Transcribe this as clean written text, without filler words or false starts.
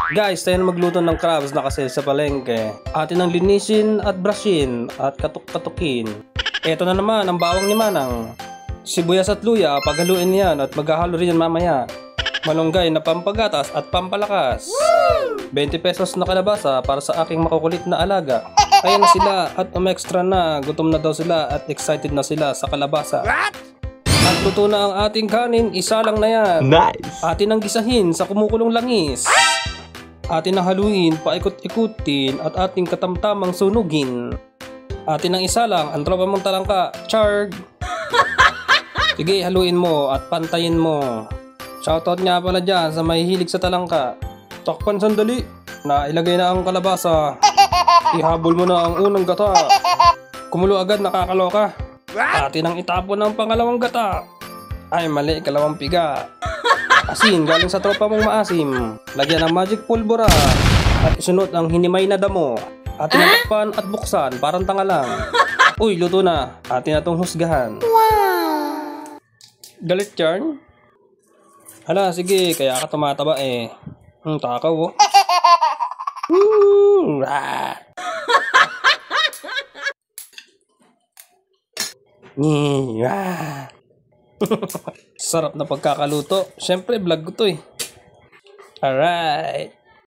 Guys, tayo na magluto ng crabs na kasi sa palengke. Atin ang linisin at brushin at katuk-katukin. Ito na naman ang bawang ni Manang. Sibuyas at luya, paghaluin yan at maghahalo rin yan mamaya. Malunggay na pampagatas at pampalakas. 20 pesos na kalabasa para sa aking makukulit na alaga. Ayan na sila at extra na. Gutom na daw sila at excited na sila sa kalabasa. At luto na ang ating kanin, isa lang na yan. Nice! Atin ang gisahin sa kumukulong langis. Atin ang haluin, paikot-ikutin at ating katamtamang sunugin. Atin ang isa lang, ang tropa mong talangka, Charg! Sige, haluin mo at pantayin mo. Shoutout nga pala dyan sa mahihilig sa talangka. Takpan sandali, nailagay na ang kalabasa. Ihabol mo na ang unang gata. Kumulo agad, nakakaloka. Atin ang itapon ng pangalawang gata. Ay mali, kalawang piga. Asin galing sa tropa mong maasim. Lagyan ng magic pulbura at isunod ang hinimay na damo. Atin ang takpan at buksan, parang tanga lang. Uy, luto na. Atin na itong husgahan. Galit yarn? Hala, sige, kaya ka tumataba eh. Takaw oh. Sarap na pagkakaluto. Siyempre, vlog ko to eh. Alright.